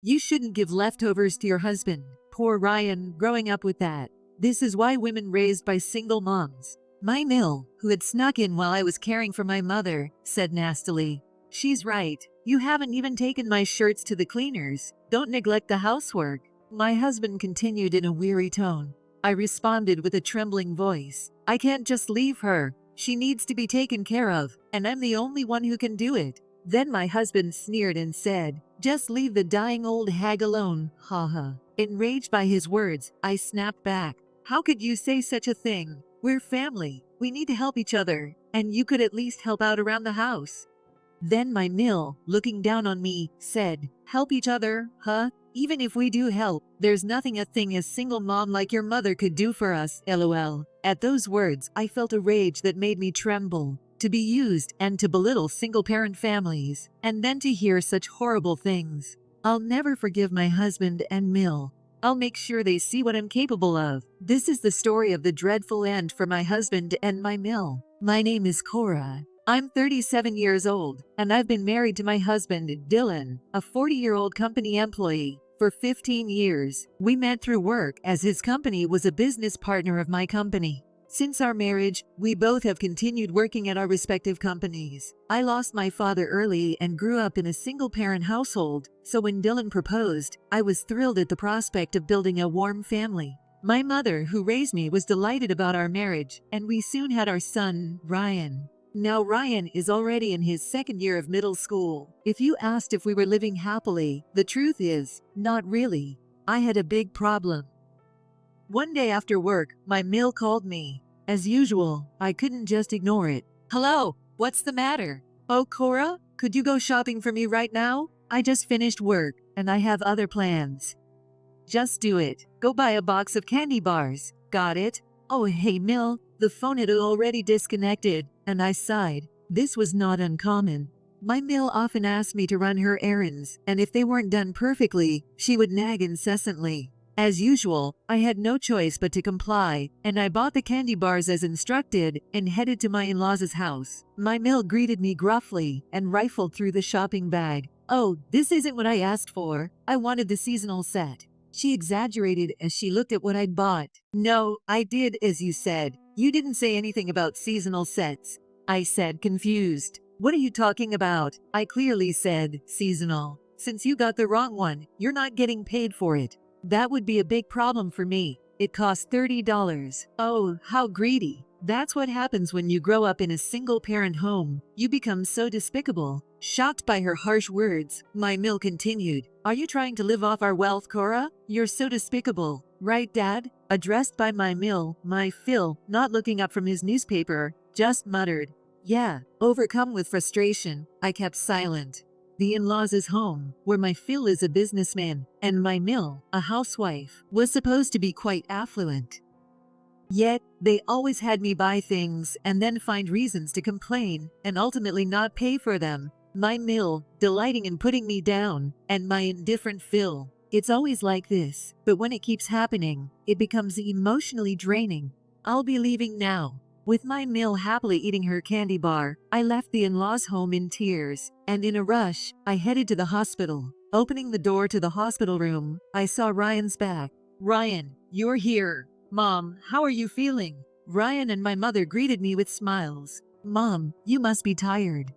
You shouldn't give leftovers to your husband. Poor Ryan, growing up with that. This is why women raised by single moms. My Mill, who had snuck in while I was caring for my mother, said nastily. She's right. You haven't even taken my shirts to the cleaners. Don't neglect the housework. My husband continued in a weary tone. I responded with a trembling voice. I can't just leave her. She needs to be taken care of, and I'm the only one who can do it. Then my husband sneered and said, just leave the dying old hag alone, haha. Enraged by his words, I snapped back. How could you say such a thing? We're family. We need to help each other, and you could at least help out around the house. Then my Mill, looking down on me, said, help each other, huh? Even if we do help, there's nothing a thing a single mom like your mother could do for us, lol. At those words, I felt a rage that made me tremble. To be used and to belittle single-parent families, and then to hear such horrible things. I'll never forgive my husband and Mill. I'll make sure they see what I'm capable of. This is the story of the dreadful end for my husband and my Mill. My name is Cora. I'm 37 years old, and I've been married to my husband, Dylan, a 40-year-old company employee, for 15 years. We met through work as his company was a business partner of my company. Since our marriage, we both have continued working at our respective companies. I lost my father early and grew up in a single-parent household, so when Dylan proposed, I was thrilled at the prospect of building a warm family. My mother, who raised me, was delighted about our marriage, and we soon had our son, Ryan. Now Ryan is already in his second year of middle school. If you asked if we were living happily, the truth is, not really. I had a big problem. One day after work, my Mill called me. As usual, I couldn't just ignore it. Hello, what's the matter? Oh, Cora, could you go shopping for me right now? I just finished work, and I have other plans. Just do it. Go buy a box of candy bars. Got it? Oh, hey, Mill. The phone had already disconnected, and I sighed. This was not uncommon. My Mill often asked me to run her errands, and if they weren't done perfectly, she would nag incessantly. As usual, I had no choice but to comply, and I bought the candy bars as instructed and headed to my in-laws' house. My Mill greeted me gruffly and rifled through the shopping bag. Oh, this isn't what I asked for. I wanted the seasonal set. She exaggerated as she looked at what I'd bought. No, I did as you said. You didn't say anything about seasonal sets. I said, confused. What are you talking about? I clearly said, seasonal. Since you got the wrong one, you're not getting paid for it. That would be a big problem for me. It cost $30. Oh, how greedy. That's what happens when you grow up in a single-parent home. You become so despicable. Shocked by her harsh words, my Mill continued. Are you trying to live off our wealth, Cora? You're so despicable. Right, Dad? Addressed by my Mill, my Phil, not looking up from his newspaper, just muttered. Yeah. Overcome with frustration, I kept silent. The in-laws' home, where my Phil is a businessman, and my Mill, a housewife, was supposed to be quite affluent. Yet, they always had me buy things and then find reasons to complain and ultimately not pay for them. My Mill, delighting in putting me down, and my indifferent Phil. It's always like this, but when it keeps happening, it becomes emotionally draining. I'll be leaving now. With my Mill happily eating her candy bar, I left the in-laws' home in tears, and in a rush, I headed to the hospital. Opening the door to the hospital room, I saw Ryan's back. Ryan, you're here. Mom, how are you feeling? Ryan and my mother greeted me with smiles. Mom, you must be tired.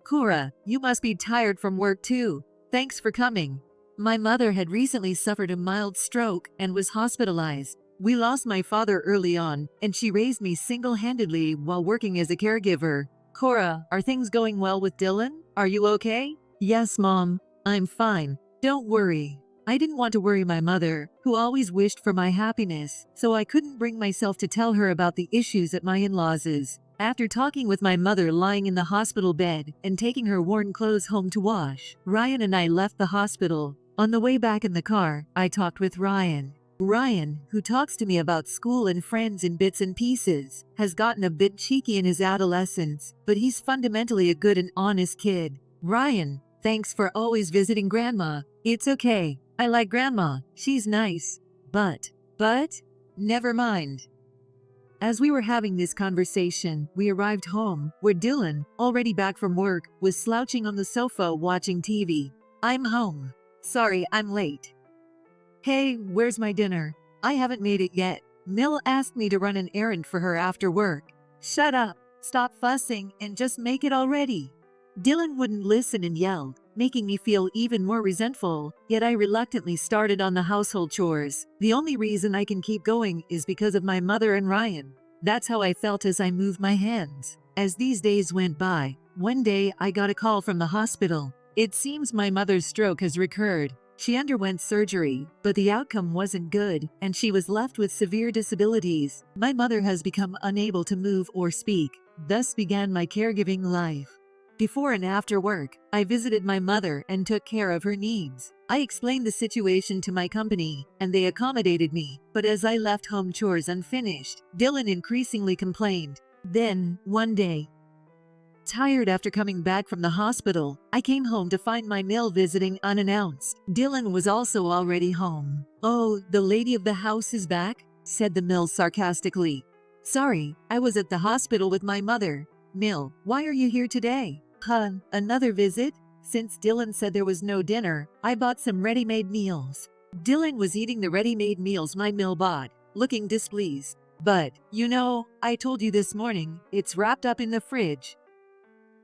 Cora, you must be tired from work too. Thanks for coming. My mother had recently suffered a mild stroke and was hospitalized. We lost my father early on, and she raised me single-handedly while working as a caregiver. Cora, are things going well with Dylan? Are you okay? Yes, Mom. I'm fine. Don't worry. I didn't want to worry my mother, who always wished for my happiness, so I couldn't bring myself to tell her about the issues at my in-laws'. After talking with my mother lying in the hospital bed and taking her worn clothes home to wash, Ryan and I left the hospital. On the way back in the car, I talked with Ryan. Ryan, who talks to me about school and friends in bits and pieces, has gotten a bit cheeky in his adolescence, but he's fundamentally a good and honest kid. Ryan, thanks for always visiting Grandma. It's okay. I like Grandma. She's nice. But, never mind. As we were having this conversation, we arrived home, where Dylan, already back from work, was slouching on the sofa watching TV. I'm home. Sorry, I'm late. Hey, where's my dinner? I haven't made it yet. Mill asked me to run an errand for her after work. Shut up, stop fussing, and just make it already. Dylan wouldn't listen and yelled, making me feel even more resentful, yet I reluctantly started on the household chores. The only reason I can keep going is because of my mother and Ryan. That's how I felt as I moved my hands. As these days went by, one day I got a call from the hospital. It seems my mother's stroke has recurred. She underwent surgery, but the outcome wasn't good, and she was left with severe disabilities. My mother has become unable to move or speak. Thus began my caregiving life. Before and after work, I visited my mother and took care of her needs. I explained the situation to my company, and they accommodated me, but as I left home chores unfinished, Dylan increasingly complained. Then, one day, tired after coming back from the hospital, I came home to find my Mill visiting unannounced. Dylan was also already home. "Oh, the lady of the house is back?" said the Mill sarcastically. "Sorry, I was at the hospital with my mother." "Mill, why are you here today?" Another visit?" Since Dylan said there was no dinner, I bought some ready-made meals. Dylan was eating the ready-made meals my Mill bought, looking displeased. "But, you know, I told you this morning, it's wrapped up in the fridge."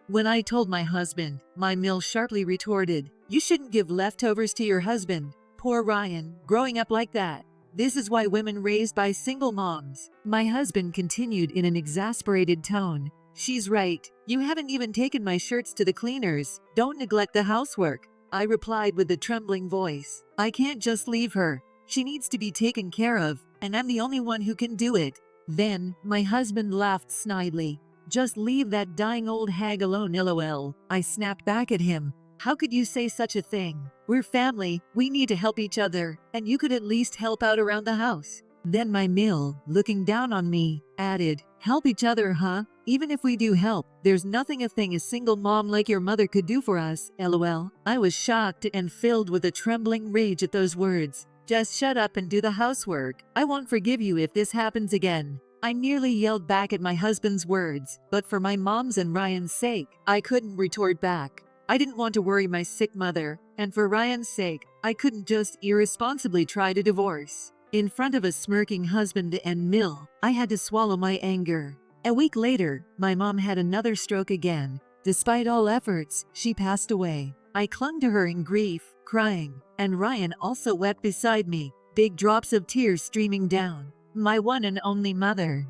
When I told my husband, my Mill sharply retorted, "You shouldn't give leftovers to your husband. Poor Ryan, growing up like that. This is why women raised by single moms." My husband continued in an exasperated tone, "She's right. You haven't even taken my shirts to the cleaners. Don't neglect the housework." I replied with a trembling voice, "I can't just leave her. She needs to be taken care of, and I'm the only one who can do it." Then, my husband laughed snidely. "Just leave that dying old hag alone, LOL. I snapped back at him. "How could you say such a thing? We're family, we need to help each other, and you could at least help out around the house." Then my Mill, looking down on me, added, "Help each other, huh? Even if we do help, there's nothing a thing a single mom like your mother could do for us, LOL. I was shocked and filled with a trembling rage at those words. "Just shut up and do the housework. I won't forgive you if this happens again." I nearly yelled back at my husband's words, but for my mom's and Ryan's sake, I couldn't retort back. I didn't want to worry my sick mother, and for Ryan's sake, I couldn't just irresponsibly try to divorce. In front of a smirking husband and Mill, I had to swallow my anger. A week later, my mom had another stroke again. Despite all efforts, she passed away. I clung to her in grief, crying, and Ryan also wept beside me, big drops of tears streaming down. My one and only mother.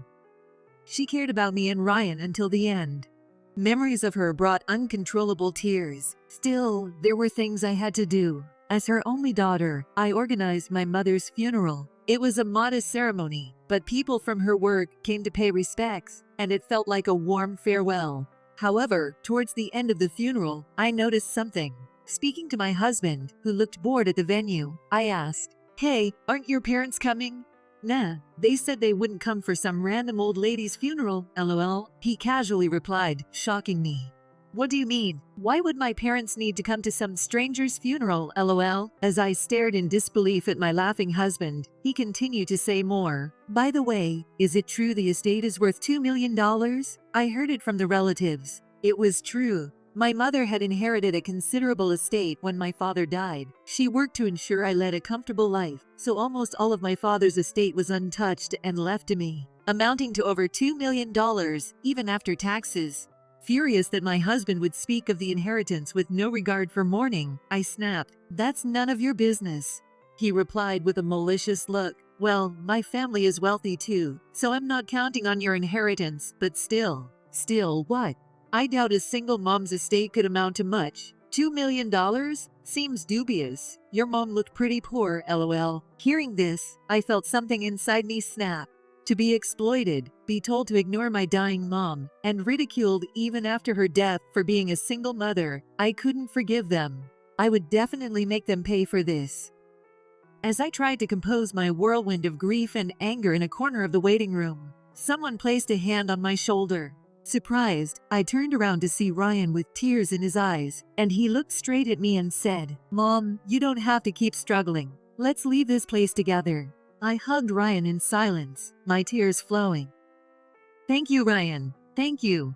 She cared about me and Ryan until the end. Memories of her brought uncontrollable tears. Still, there were things I had to do. As her only daughter, I organized my mother's funeral. It was a modest ceremony, but people from her work came to pay respects, and it felt like a warm farewell. However, towards the end of the funeral, I noticed something. Speaking to my husband, who looked bored at the venue, I asked, "Hey, aren't your parents coming?" "Nah, they said they wouldn't come for some random old lady's funeral, LOL," he casually replied, shocking me. "What do you mean? Why would my parents need to come to some stranger's funeral, LOL?" As I stared in disbelief at my laughing husband, he continued to say more. "By the way, is it true the estate is worth $2 million? I heard it from the relatives." It was true. My mother had inherited a considerable estate when my father died. She worked to ensure I led a comfortable life, so almost all of my father's estate was untouched and left to me, amounting to over $2 million, even after taxes. Furious that my husband would speak of the inheritance with no regard for mourning, I snapped, "That's none of your business." He replied with a malicious look, "Well, my family is wealthy too, so I'm not counting on your inheritance, but still." "Still what? I doubt a single mom's estate could amount to much. $2 million? Seems dubious. Your mom looked pretty poor, LOL. Hearing this, I felt something inside me snap. To be exploited, be told to ignore my dying mom, and ridiculed even after her death for being a single mother, I couldn't forgive them. I would definitely make them pay for this. As I tried to compose my whirlwind of grief and anger in a corner of the waiting room, someone placed a hand on my shoulder. Surprised, I turned around to see Ryan with tears in his eyes, and he looked straight at me and said, "Mom, you don't have to keep struggling. Let's leave this place together." I hugged Ryan in silence, my tears flowing. "Thank you, Ryan. Thank you."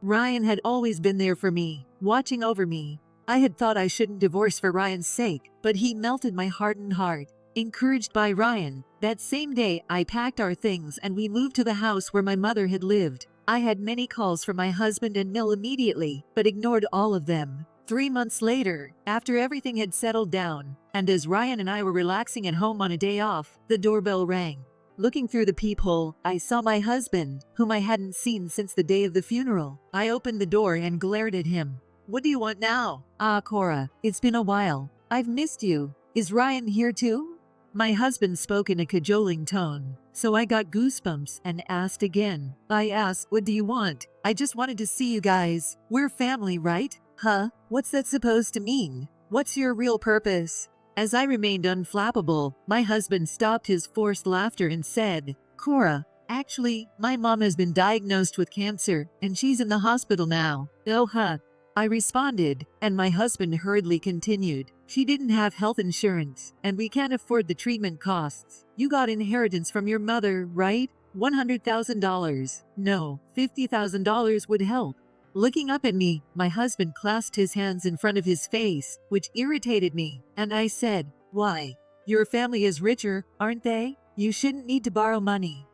Ryan had always been there for me, watching over me. I had thought I shouldn't divorce for Ryan's sake, but he melted my hardened heart. Encouraged by Ryan, that same day I packed our things and we moved to the house where my mother had lived. I had many calls from my husband and Mill immediately, but ignored all of them. 3 months later, after everything had settled down, and as Ryan and I were relaxing at home on a day off, the doorbell rang. Looking through the peephole, I saw my husband, whom I hadn't seen since the day of the funeral. I opened the door and glared at him. "What do you want now?" "Ah, Cora, it's been a while. I've missed you. Is Ryan here too?" My husband spoke in a cajoling tone, so I got goosebumps and asked again. I asked, "What do you want?" "I just wanted to see you guys. We're family, right?" "Huh? What's that supposed to mean? What's your real purpose?" As I remained unflappable, my husband stopped his forced laughter and said, "Cora, actually, my mom has been diagnosed with cancer, and she's in the hospital now." "Oh, huh?" I responded, and my husband hurriedly continued, "She didn't have health insurance, and we can't afford the treatment costs. You got inheritance from your mother, right? $100,000. No, $50,000 would help." Looking up at me, my husband clasped his hands in front of his face, which irritated me, and I said, "Why? Your family is richer, aren't they? You shouldn't need to borrow money."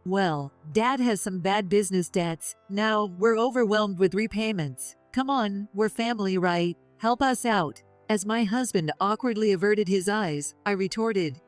"Well, Dad has some bad business debts. Now we're overwhelmed with repayments. Come on, we're family, right? Help us out." As my husband awkwardly averted his eyes, I retorted,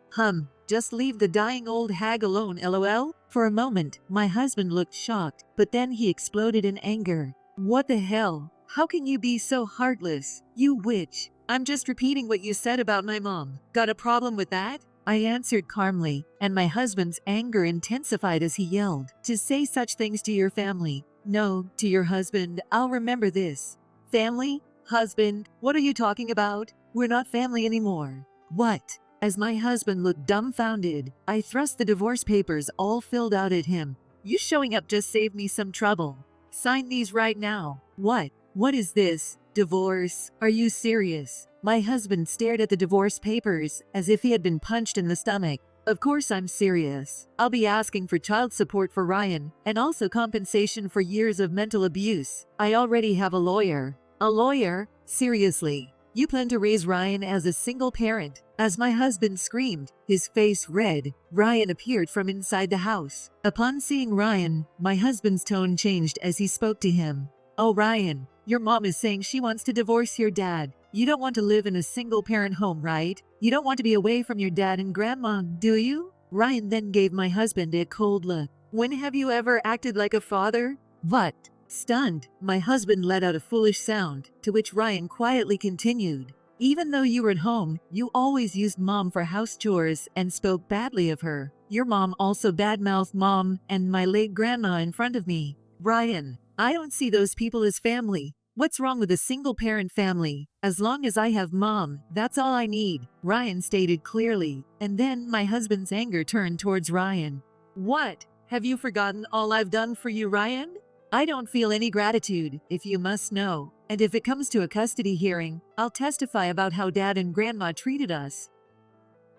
Just leave the dying old hag alone, lol." For a moment, my husband looked shocked, but then he exploded in anger. "What the hell? How can you be so heartless? You witch. I'm just repeating what you said about my mom. Got a problem with that?" I answered calmly, and my husband's anger intensified as he yelled, "To say such things to your family. No, to your husband. I'll remember this." "Family? Husband? What are you talking about? We're not family anymore." "What?" As my husband looked dumbfounded, I thrust the divorce papers all filled out at him. "You showing up just saved me some trouble. Sign these right now." "What? What is this? Divorce? Are you serious?" My husband stared at the divorce papers as if he had been punched in the stomach. "Of course I'm serious. I'll be asking for child support for Ryan and also compensation for years of mental abuse. I already have a lawyer." "A lawyer? Seriously? You plan to raise Ryan as a single parent?" As my husband screamed, his face red, Ryan appeared from inside the house. Upon seeing Ryan, my husband's tone changed as he spoke to him. "Oh, Ryan, your mom is saying she wants to divorce your dad. You don't want to live in a single-parent home, right? You don't want to be away from your dad and grandma, do you?" Ryan then gave my husband a cold look. "When have you ever acted like a father?" "What?" Stunned, my husband let out a foolish sound, to which Ryan quietly continued, "Even though you were at home, you always used mom for house chores and spoke badly of her. Your mom also badmouthed mom and my late grandma in front of me." "Ryan, I don't see those people as family. What's wrong with a single-parent family? As long as I have mom, that's all I need," Ryan stated clearly, and then my husband's anger turned towards Ryan. "What? Have you forgotten all I've done for you, Ryan? I don't feel any gratitude, if you must know. And if it comes to a custody hearing, I'll testify about how Dad and Grandma treated us."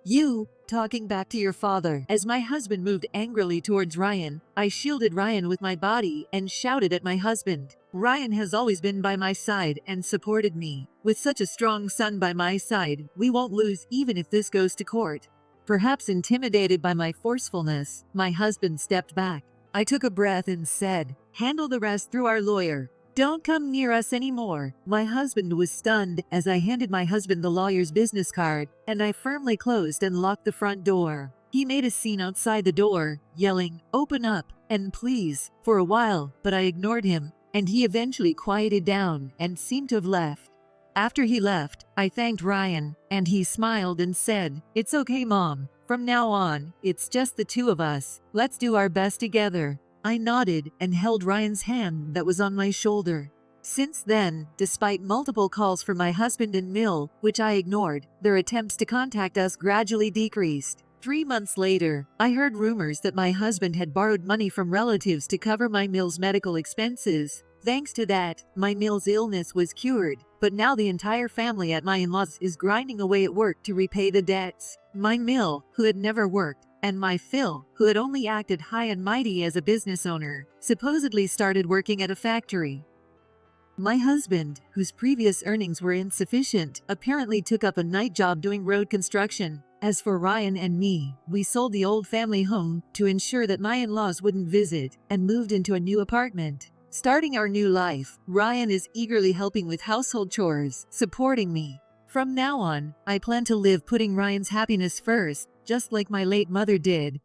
"You, talking back to your father." As my husband moved angrily towards Ryan, I shielded Ryan with my body and shouted at my husband. "Ryan has always been by my side and supported me. With such a strong son by my side, we won't lose even if this goes to court." Perhaps intimidated by my forcefulness, my husband stepped back. I took a breath and said, "Handle the rest through our lawyer. Don't come near us anymore." My husband was stunned as I handed my husband the lawyer's business card, and I firmly closed and locked the front door. He made a scene outside the door, yelling, "Open up," and "Please," for a while, but I ignored him, and he eventually quieted down and seemed to have left. After he left, I thanked Ryan, and he smiled and said, "It's okay, Mom. From now on, it's just the two of us. Let's do our best together." I nodded and held Ryan's hand that was on my shoulder. Since then, despite multiple calls from my husband and Mill, which I ignored, their attempts to contact us gradually decreased. 3 months later, I heard rumors that my husband had borrowed money from relatives to cover my Mill's medical expenses. Thanks to that, my Mill's illness was cured, but now the entire family at my in-laws is grinding away at work to repay the debts. My Mill, who had never worked, and my Phil, who had only acted high and mighty as a business owner, supposedly started working at a factory. My husband, whose previous earnings were insufficient, apparently took up a night job doing road construction. As for Ryan and me, we sold the old family home to ensure that my in-laws wouldn't visit and moved into a new apartment. Starting our new life, Ryan is eagerly helping with household chores, supporting me. From now on, I plan to live putting Ryan's happiness first, just like my late mother did.